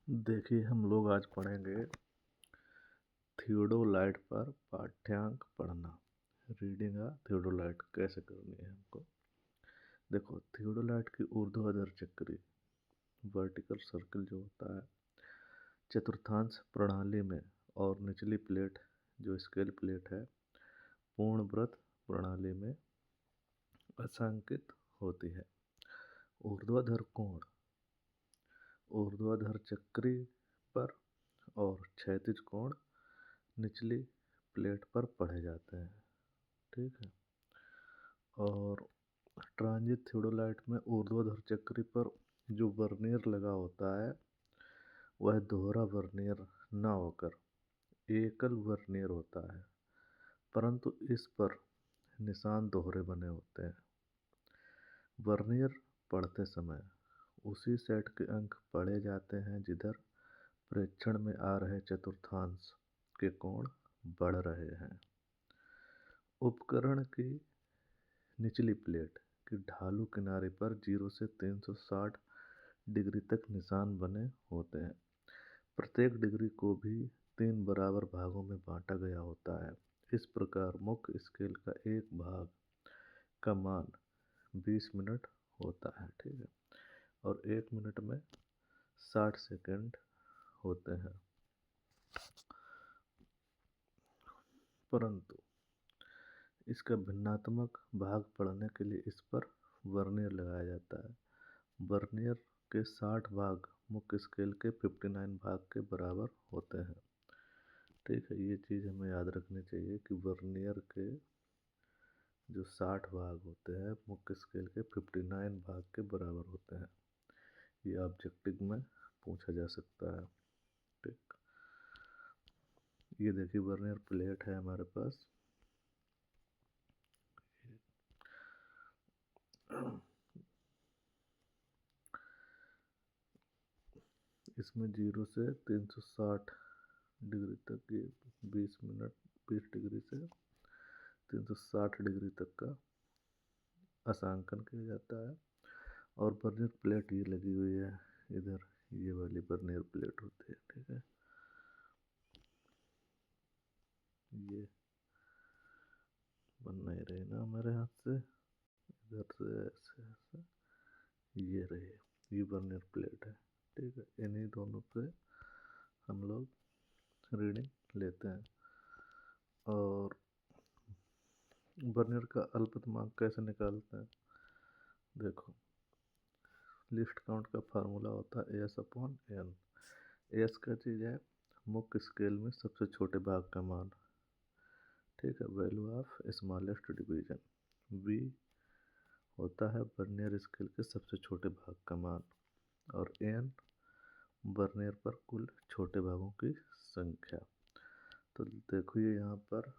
देखिए, हम लोग आज पढ़ेंगे थियोडोलाइट पर पाठ्यांक पढ़ना। रीडिंग अ थियोडोलाइट कैसे करनी है हमको। देखो, थियोडोलाइट की ऊर्ध्वाधर चक्री वर्टिकल सर्कल जो होता है चतुर्थांश प्रणाली में, और निचली प्लेट जो स्केल प्लेट है पूर्ण वृत्त प्रणाली में असांकित होती है। ऊर्ध्वाधर कोण ऊर्ध्वाधर चक्री पर और क्षैतिज कोण निचली प्लेट पर पढ़े जाते हैं। ठीक है। और ट्रांजिट थियोडोलाइट में ऊर्ध्वाधर चक्री पर जो वर्नियर लगा होता है वह दोहरा वर्नियर न होकर एकल वर्नियर होता है, परंतु इस पर निशान दोहरे बने होते हैं। वर्नियर पढ़ते समय उसी सेट के अंक पढ़े जाते हैं जिधर प्रेक्षण में आ रहे चतुर्थांश के कोण बढ़ रहे हैं। उपकरण की निचली प्लेट की ढालू किनारे पर 0 से 360 डिग्री तक निशान बने होते हैं। प्रत्येक डिग्री को भी 3 बराबर भागों में बांटा गया होता है। इस प्रकार मुख्य स्केल का एक भाग का मान 20 मिनट होता है। ठीक है। और 1 मिनट में 60 सेकंड होते हैं। परंतु इसका भिन्नात्मक भाग पढ़ने के लिए इस पर वर्नियर लगाया जाता है। वर्नियर के 60 भाग मुख्य स्केल के 59 भाग के बराबर होते हैं। ठीक है। ये चीज़ हमें याद रखनी चाहिए कि वर्नियर के जो 60 भाग होते हैं मुख्य स्केल के 59 भाग के बराबर होते हैं। ये ऑब्जेक्टिव में पूछा जा सकता है। ठीक। ये देखिए, वर्नियर प्लेट है हमारे पास। इसमें 0 से 360 डिग्री तक ये 20 मिनट 20 डिग्री से 360 डिग्री तक का अंशांकन किया जाता है। और वर्नियर प्लेट ये लगी हुई है इधर, ये वाली वर्नियर प्लेट होती है। ठीक है। ये बन नहीं रही ना हमारे हाथ से, इधर से ऐसे ऐसे, ये रही, ये वर्नियर प्लेट है। ठीक है। इन्हीं दोनों पे हम लोग रीडिंग लेते हैं। और वर्नियर का अल्पतमांक कैसे निकालते हैं। देखो, लिस्ट काउंट का फार्मूला होता है एस अपॉन एन। एस का चीज़ है मुख्य स्केल में सबसे छोटे भाग का मान। ठीक है। Value of smallest division. V होता है वर्नियर स्केल के सबसे छोटे भाग का मान। और एन वर्नियर पर कुल छोटे भागों की संख्या। तो देखो, ये यहाँ पर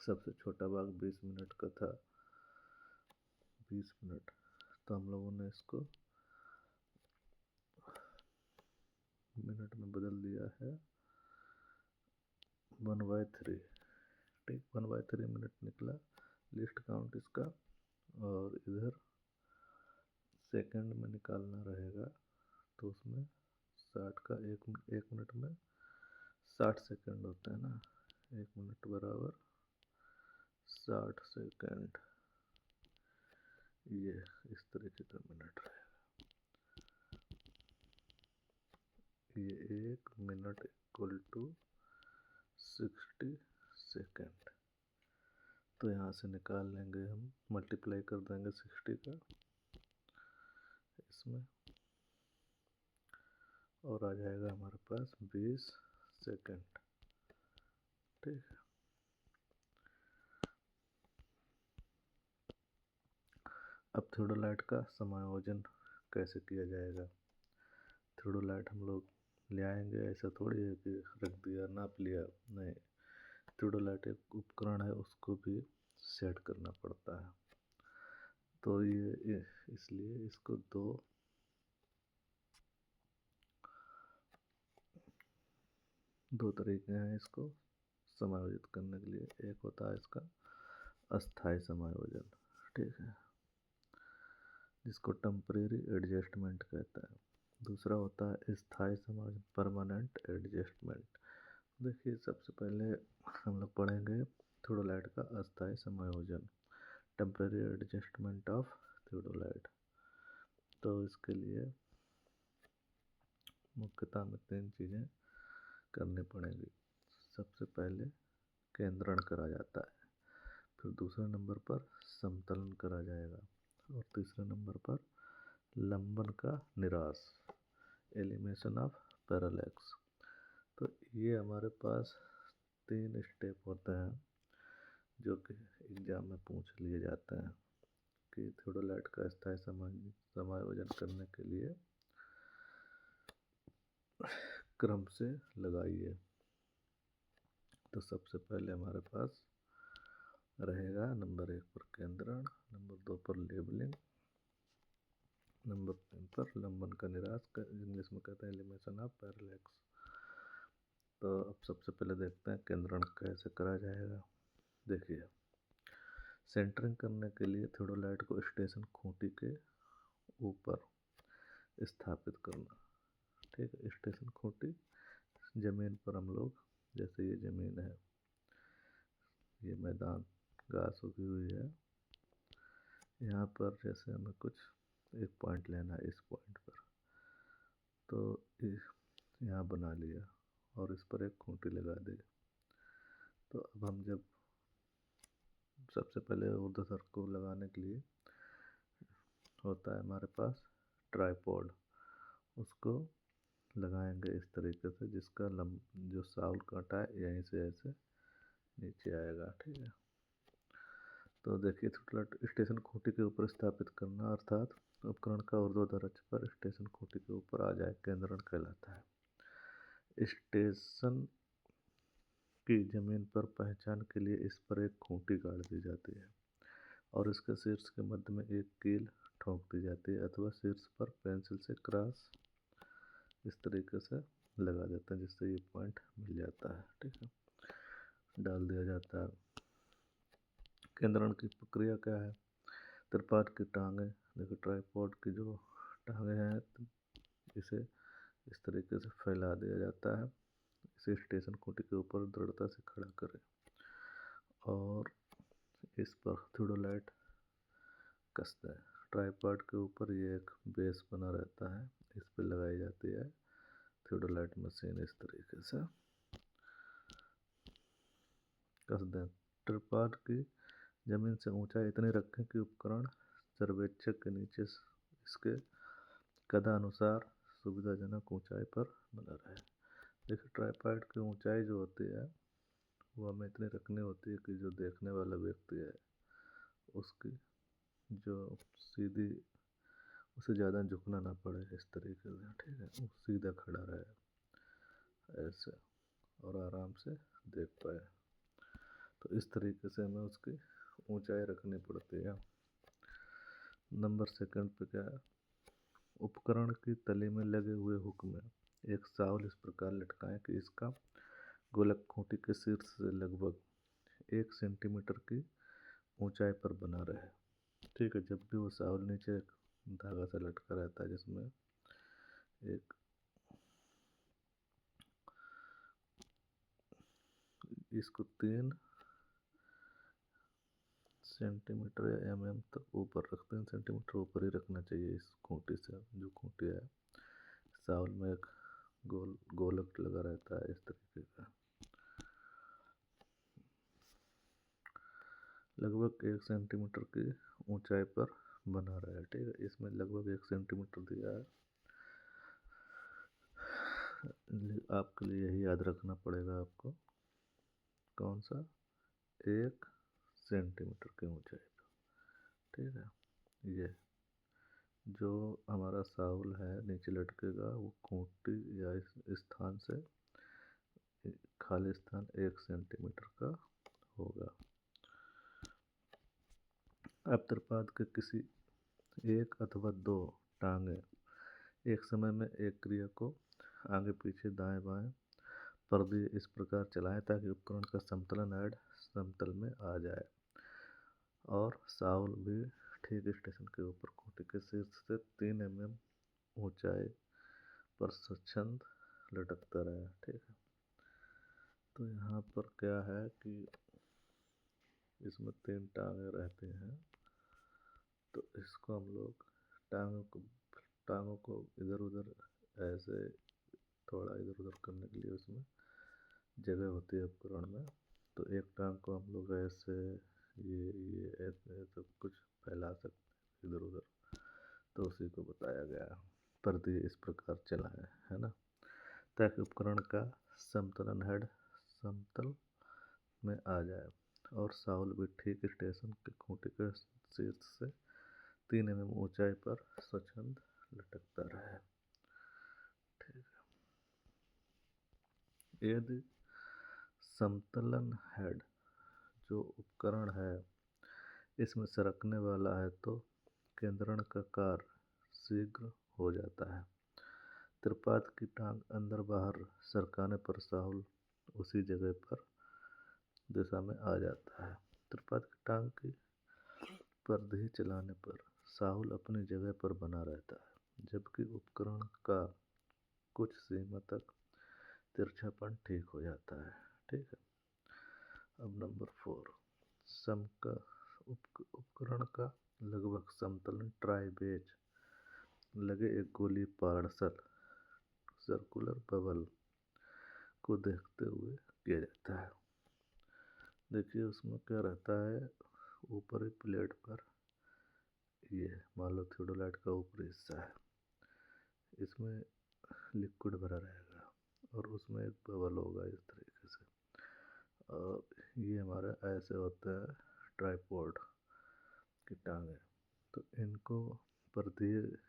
सबसे छोटा भाग 20 मिनट का था। 20 मिनट, तो हम लोगों ने इसको मिनट में बदल दिया है 1/3। ठीक, 1/3 मिनट निकला लिस्ट काउंट इसका। और इधर सेकंड में निकालना रहेगा, तो उसमें 60 का एक मिनट में 60 सेकंड होते हैं ना। 1 मिनट बराबर 60 सेकंड, ये इस तरीके का मिनट रहेगा। ये 1 मिनट इक्वल टू 60 सेकंड। तो यहाँ से निकाल लेंगे हम, मल्टीप्लाई कर देंगे 60 का इसमें, और आ जाएगा हमारे पास 20 सेकंड। ठीक है। अब थियोडोलाइट का समायोजन कैसे किया जाएगा। थियोडोलाइट हम लोग ले आएंगे, ऐसा थोड़ी है कि रख दिया नाप लिया, नहीं। थियोडोलाइट एक उपकरण है, उसको भी सेट करना पड़ता है। तो ये इसलिए इसको दो तरीके हैं इसको समायोजित करने के लिए। एक होता है इसका अस्थाई समायोजन। ठीक है, जिसको टेम्परेरी एडजस्टमेंट कहता है। दूसरा होता है स्थायी समायोजन, परमानेंट एडजस्टमेंट। देखिए सबसे पहले हम लोग पढ़ेंगे थियोडोलाइट का अस्थायी समायोजन, टेम्परेरी एडजस्टमेंट ऑफ थियोडोलाइट। तो इसके लिए मुख्यतः हमें 3 चीज़ें करनी पड़ेंगी। सबसे पहले केंद्रण करा जाता है, फिर दूसरे नंबर पर समतलन करा जाएगा और तीसरे नंबर पर लंबन का निरास, एलिमिनेशन ऑफ पैरालैक्स। तो ये हमारे पास 3 स्टेप होते हैं जो कि एग्जाम में पूछ लिए जाते हैं कि थियोडोलाइट का अस्थायी समायोजन करने के लिए क्रम से लगाइए। तो सबसे पहले हमारे पास रहेगा नंबर 1 पर केंद्रण, नंबर 2 पर लेबलिंग, नंबर 3 पर लंबन का निरास, इंग्लिश में कहते हैं एलिमिनेशन ऑफ पैरालैक्स। तो अब सबसे पहले देखते हैं केंद्रण कैसे करा जाएगा। देखिए सेंटरिंग करने के लिए थियोडोलाइट को स्टेशन खूंटी के ऊपर स्थापित करना। ठीक है, स्टेशन खूंटी जमीन पर हम लोग, जैसे ये जमीन है, ये मैदान घास उगी हुई है, यहाँ पर जैसे हमें कुछ एक पॉइंट लेना है, इस पॉइंट पर तो यहाँ बना लिया और इस पर एक खूंटी लगा दी। तो अब हम जब सबसे पहले ऊर्ध्वाधर को लगाने के लिए होता है हमारे पास ट्राइपॉड, उसको लगाएंगे इस तरीके से जिसका जो साउल कांटा है यहीं से ऐसे नीचे आएगा। ठीक है, तो देखिए स्टेशन खूंटी के ऊपर स्थापित करना अर्थात उपकरण का ऊर्ध्वाधर अक्ष पर स्टेशन खूंटी के ऊपर आ जाए, केंद्रण कहलाता है। स्टेशन की जमीन पर पहचान के लिए इस पर एक खूंटी गाड़ दी जाती है और इसके शीर्ष के मध्य में एक कील ठोक दी जाती है अथवा शीर्ष पर पेंसिल से क्रॉस इस तरीके से लगा देते हैं जिससे ये पॉइंट मिल जाता है। ठीक है, डाल दिया जाता है। केंद्रण की प्रक्रिया क्या है? त्रिपाद की टांगें, देखो ट्राइपॉड की जो टांगें हैं इसे इस तरीके से फैला दिया जाता है, इसे स्टेशन खूंटी के ऊपर दृढ़ता से खड़ा करें और इस पर थियोडोलाइट कसते हैं। ट्राइपॉड के ऊपर ये एक बेस बना रहता है, इस पर लगाई जाती है थियोडोलाइट मशीन, इस तरीके से कस दें। ट्राइपॉड की जमीन से ऊंचाई इतनी रखें कि उपकरण सर्वेक्षक के नीचे इसके कदानुसार सुविधाजनक ऊंचाई पर बना रहे। देखिए ट्राइपॉड की ऊंचाई जो होती है वो हमें इतनी रखनी होती है कि जो देखने वाला व्यक्ति है उसकी जो सीधी, उसे ज़्यादा झुकना ना पड़े, इस तरीके से। ठीक है, वो सीधा खड़ा रहे ऐसे और आराम से देख पाए। तो इस तरीके से हमें उसकी ऊंचाई रखनी पड़ती है। नंबर 2 पे क्या है? उपकरण की तली में लगे हुए हुक में एक साउल इस प्रकार लटकाएं कि इसका गोलक खूंटी के शीर्ष से लगभग 1 सेंटीमीटर की ऊंचाई पर बना रहे। ठीक है, जब भी वो साउल नीचे एक धागा से लटका रहता है जिसमें एक इसको 3 सेंटीमीटर या mm तक ऊपर रख, 3 सेंटीमीटर ऊपर ही रखना चाहिए इस खूंटी से। जो खूंटी है साउल में एक गोलक लगा रहता है इस तरीके का, लगभग 1 सेंटीमीटर की ऊंचाई पर बना रहा है। ठीक है, इसमें लगभग 1 सेंटीमीटर दिया है, आपके लिए यही याद रखना पड़ेगा आपको। कौन सा? 1 सेंटीमीटर की ऊंचाई पर। ठीक है, ये जो हमारा साउल है नीचे लटकेगा वो खूंटी या इस स्थान से खाली स्थान 1 सेंटीमीटर का होगा। अब त्रिपाद के किसी एक अथवा 2 टांगे एक समय में एक क्रिया को आगे पीछे दाएं बाएं परदी इस प्रकार चलाएं ताकि उपकरण का समतलन ऐड समतल में आ जाए और साउल भी ठीक स्टेशन के ऊपर खूंटी के शीर्ष से 3 mm ऊंचाई पर स्वच्छंद लटकता रहे। ठीक है, तो यहाँ पर क्या है कि इसमें 3 टांगें रहती हैं, तो इसको हम लोग टांगों को इधर उधर ऐसे थोड़ा इधर उधर करने के लिए उसमें जगह होती है उपकरण में। तो एक टांग को हम लोग ऐसे ये ऐसे सब कुछ फैला सकते इधर उधर, तो उसी को बताया गया है। पर्दे इस प्रकार चलाएं, है ना, ताकि उपकरण का समतलन हेड समतल में आ जाए और शाउल भी ठीक स्टेशन के खूंटे के शीर्ष से 3 mm ऊंचाई पर स्वच्छंद लटकता रहे। ठीक है, यदि समतलन हेड जो उपकरण है इसमें सरकने वाला है तो केंद्रण का कार्य शीघ्र हो जाता है। त्रिपाद की टांग अंदर बाहर सरकाने पर शाहुल उसी जगह पर दिशा में आ जाता है। त्रिपाद की टांग की परिधि चलाने पर शाहुल अपनी जगह पर बना रहता है, जबकि उपकरण का कुछ सीमा तक तिरछापन ठीक हो जाता है। ठीक है, अब नंबर 4, उपकरण का लगभग समतलन ट्राई बेज लगे एक गोली पार्सल सर्कुलर बबल को देखते हुए किया जाता है। देखिए उसमें क्या रहता है, ऊपरी प्लेट पर ये मान लो थियोडोलाइट का ऊपरी हिस्सा है, इसमें लिक्विड भरा रहेगा और उसमें एक बबल होगा इस तरीके से, और ये हमारे ऐसे होते हैं ट्राइपॉड की टांगें। तो इनको पर्दे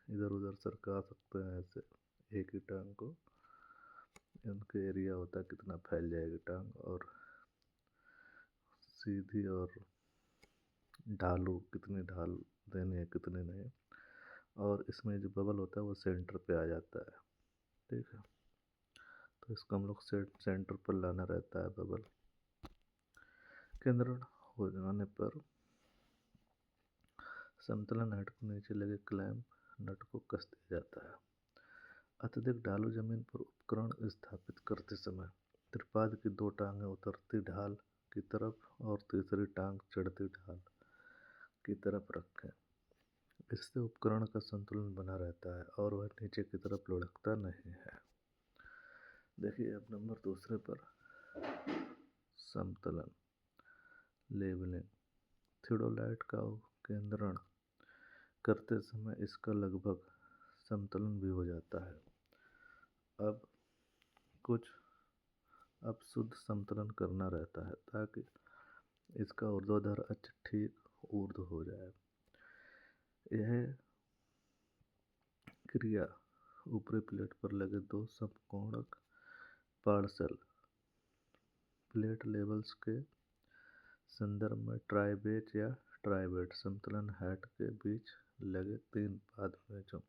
इधर उधर सरका सकते हैं ऐसे एक ही टांग को, इनके एरिया होता है कितना फैल जाएगी टांग, और सीधी और ढालू कितनी ढाल देनी है कितनी नहीं, और इसमें जो बबल होता है वो सेंटर पे आ जाता है। ठीक है, तो इसको हम लोग सेंटर पर लाना रहता है बबल। केंद्रण हो जाने पर समतलन हेड को नीचे लगे क्लैंप नट को कस दिया जाता है। अत्यधिक ढालू जमीन पर उपकरण स्थापित करते समय त्रिपाद की 2 टांगें उतरती ढाल की तरफ और तीसरी टांग चढ़ती ढाल की तरफ रखें। इससे उपकरण का संतुलन बना रहता है और वह नीचे की तरफ लुढ़कता नहीं है। देखिए अब नंबर 2 पर समतलन लेवलिंग। थियोडोलाइट का केंद्रण करते समय इसका लगभग समतलन भी हो जाता है। अब शुद्ध समतलन करना रहता है ताकि इसका ऊर्ध्वाधर अक्ष ठीक ऊर्ध्व हो जाए। यह क्रिया ऊपरी प्लेट पर लगे 2 समकोणक पार्सल प्लेट लेवल्स के संदर्भ में ट्राइबेज या ट्राइबेट समतलन हेड के बीच लगे 3 पाद पेंचों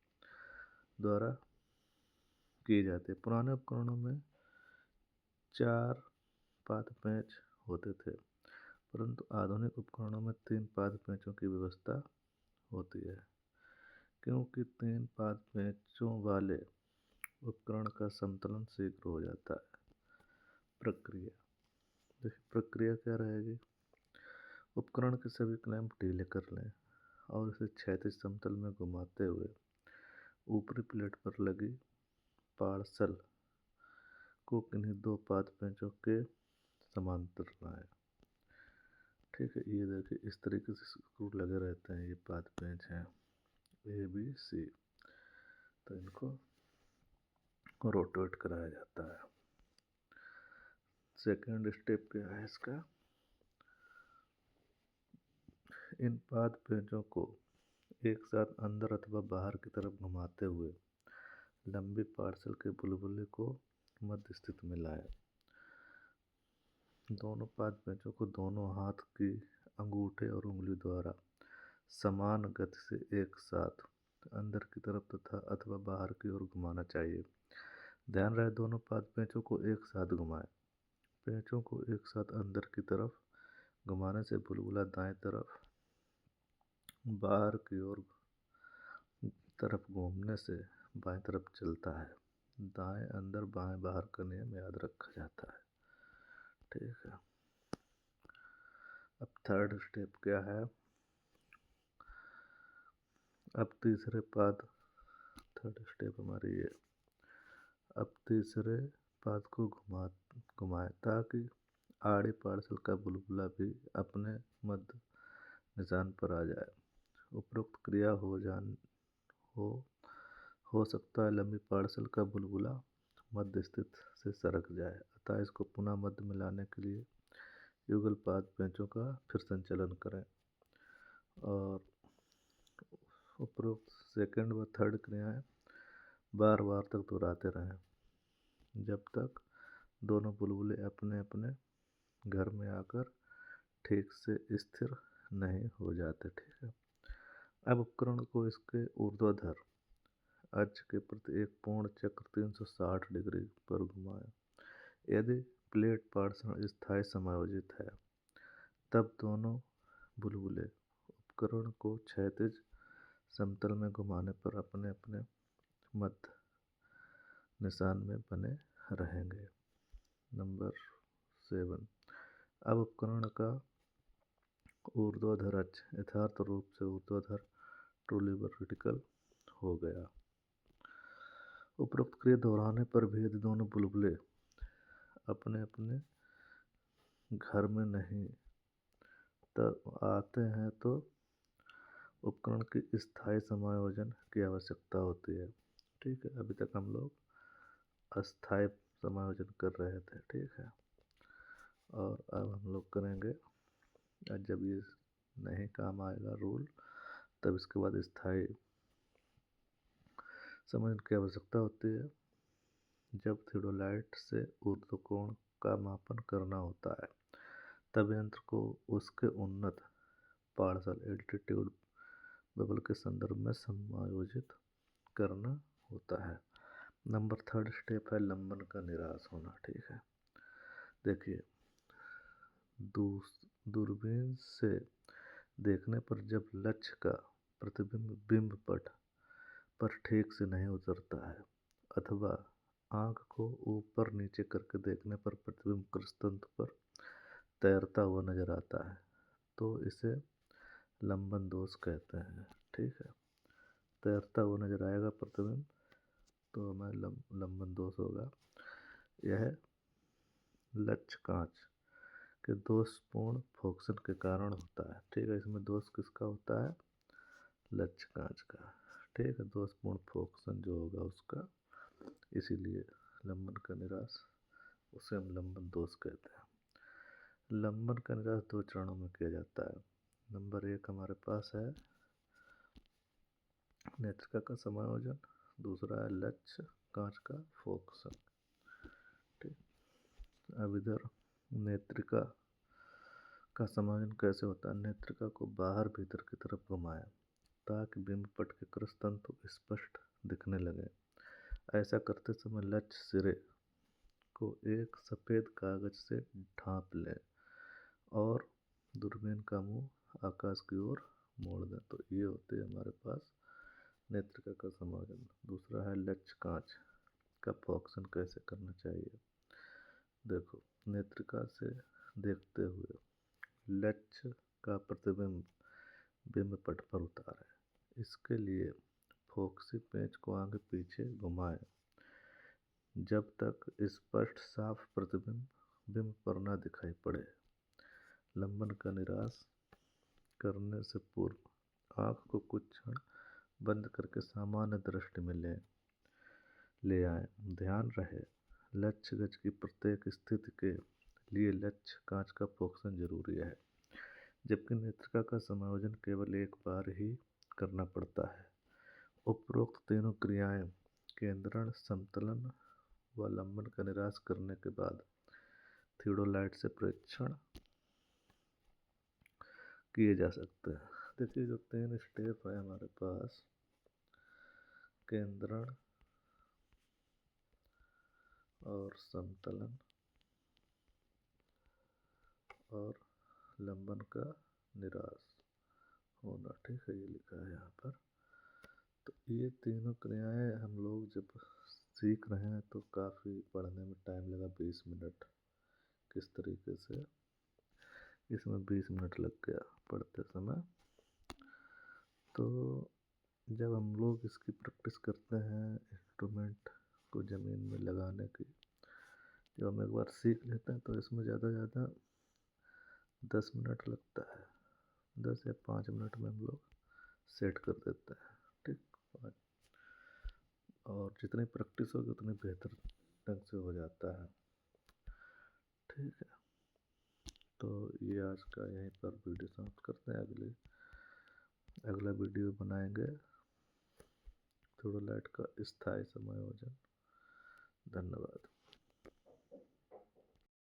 द्वारा की जाती है। पुराने उपकरणों में 4 पाद पेंच होते थे, परंतु आधुनिक उपकरणों में 3 पाद पेंचों की व्यवस्था होती है, क्योंकि 3 पाद पेंचों वाले उपकरण का समतलन शीघ्र हो जाता है। प्रक्रिया देखिए, प्रक्रिया क्या रहेगी, उपकरण के सभी क्लैंप ढीले कर लें और इसे क्षैतिज समतल में घुमाते हुए ऊपरी प्लेट पर लगी पार्सल को किन्हीं 2 पाद पेंचों के समांतर लाएं। ठीक है, ये देखिए इस तरीके से स्क्रू लगे रहते हैं, ये पाद पेंच हैं ABC, तो इनको रोटेट कराया जाता है। सेकेंड स्टेप क्या है इसका, इन पाद पेंचों को एक साथ अंदर अथवा बाहर की तरफ घुमाते हुए लंबी पार्सल के बुलबुले को मध्य स्थिति में लाएं। दोनों पाद पेंचों को दोनों हाथ की अंगूठे और उंगली द्वारा समान गति से एक साथ अंदर की तरफ तथा अथवा बाहर की ओर घुमाना चाहिए। ध्यान रहे दोनों पाद पेंचों को एक साथ घुमाएं। पेंचों को एक साथ अंदर की तरफ घुमाने से बुलबुला दाएं तरफ बाहर की ओर तरफ घूमने से बाएं तरफ चलता है। दाएं अंदर बाएं बाहर का नियम याद रखा जाता है। ठीक है। अब थर्ड स्टेप क्या है? अब तीसरे पाद, थर्ड स्टेप हमारी ये, अब तीसरे पाद को घुमाएं ताकि आड़ी पार्सल का बुलबुला भी अपने मध्य निशान पर आ जाए। उपरोक्त क्रिया हो हो सकता है लंबी पार्सल का बुलबुला मध्य स्थित से सरक जाए, अतः इसको पुनः मध्य में लाने के लिए युगल पाद पेंचों का फिर संचालन करें और उपरोक्त सेकंड व थर्ड क्रियाएं बार बार तक दोहराते रहें जब तक दोनों बुलबुले अपने अपने घर में आकर ठीक से स्थिर नहीं हो जाते। ठीक है। अब उपकरण को इसके ऊर्ध्वाधर अक्ष के प्रति एक पूर्ण चक्र 360 डिग्री पर घुमाएं। यदि प्लेट पार्श्व स्थायी समायोजित है तब दोनों बुलबुले उपकरण को क्षैतिज समतल में घुमाने पर अपने अपने मध्य निशान में बने रहेंगे। नंबर 7, अब उपकरण का ऊर्ध्वाधर अक्ष यथार्थ रूप से ऊर्ध्वाधर टू वर्टिकल हो गया। उपरोक्त क्रिया दोहराने पर भी यदि दोनों बुलबुले अपने अपने घर में नहीं तब आते हैं तो उपकरण की स्थायी समायोजन की आवश्यकता होती है। ठीक है। अभी तक हम लोग अस्थायी समायोजन कर रहे थे। ठीक है। और अब हम लोग करेंगे, जब ये नहीं काम आएगा रूल, तब इसके बाद स्थायी समायोजन की आवश्यकता होती है जब थियोडोलाइट से ऊर्ध्व कोण का मापन करना होता है तब यंत्र को उसके उन्नत पार्सल एल्टीट्यूड बबल के संदर्भ में समायोजित करना होता है। नंबर थर्ड स्टेप है लंबन का निराश होना। ठीक है। देखिए, दूरबीन से देखने पर जब लक्ष्य का प्रतिबिंब बिंब पट पर ठीक से नहीं उतरता है अथवा आंख को ऊपर नीचे करके देखने पर प्रतिबिंब कृष्णतंतु पर तैरता हुआ नजर आता है तो इसे लंबन दोष कहते हैं। ठीक है। तैरता हुआ नजर आएगा प्रतिबिंब तो हमें लंबन दोष होगा। यह लक्ष्य कांच के दोषपूर्ण फोकसन के कारण होता है। ठीक है। इसमें दोष किसका होता है? लक्ष्य कांच का। ठीक है। दोषपूर्ण फोकसन जो होगा उसका, इसीलिए लंबन का निराश, उसे हम लंबन दोष कहते हैं। लंबन का निराश 2 चरणों में किया जाता है। नंबर 1 हमारे पास है नेत्रिका का समायोजन, दूसरा है लक्ष्य कांच का फोकसन। ठीक। अब इधर नेत्रिका का समायोजन कैसे होता है? नेत्रिका को बाहर भीतर की तरफ घुमाएं ताकि बिंब पट के कृष्णतंतु स्पष्ट दिखने लगे। ऐसा करते समय लक्ष्य सिरे को एक सफेद कागज से ढांप लें और दूरबीन का मुंह आकाश की ओर मोड़ दें। तो ये होते हैं हमारे पास नेत्रिका का समायोजन। दूसरा है लक्ष्य कांच का फोकसन कैसे करना चाहिए। देखो, नेत्रिका से देखते हुए लक्ष्य का प्रतिबिंब बिंब पट पर उतारें। इसके लिए फोकसी पेंच को आगे पीछे घुमाएं जब तक स्पष्ट साफ प्रतिबिंब बिंब पर न दिखाई पड़े। लंबन का निराश करने से पूर्व आँख को कुछ क्षण बंद करके सामान्य दृष्टि में ले आएं। ध्यान रहे लक्ष्य गज की प्रत्येक स्थिति के लिए लक्ष्य कांच का फोकसन जरूरी है, जबकि नेत्रिका का समायोजन केवल एक बार ही करना पड़ता है। उपरोक्त तीनों क्रियाएं केंद्रण, समतलन व लंबन का निराश करने के बाद थियोडोलाइट से परीक्षण किए जा सकते हैं। देखिए, जो 3 स्टेप है हमारे पास, केंद्रण और समतलन और लंबन का निराश होना। ठीक है। ये लिखा है यहाँ पर। तो ये तीनों क्रियाएं हम लोग जब सीख रहे हैं तो काफ़ी पढ़ने में टाइम लगा 20 मिनट। किस तरीके से इसमें 20 मिनट लग गया पढ़ते समय। तो जब हम लोग इसकी प्रैक्टिस करते हैं इंस्ट्रूमेंट को ज़मीन में लगाने की, जब हम एक बार सीख लेते हैं तो इसमें ज़्यादा से ज़्यादा 10 मिनट लगता है। 10 या 5 मिनट में हम लोग सेट कर देते हैं। ठीक। और जितनी प्रैक्टिस होगी उतनी बेहतर ढंग से हो जाता है। ठीक है, तो ये आज का यहीं पर वीडियो समाप्त करते हैं। अगला वीडियो बनाएंगे थियोडोलाइट का स्थायी समायोजन। धन्यवाद।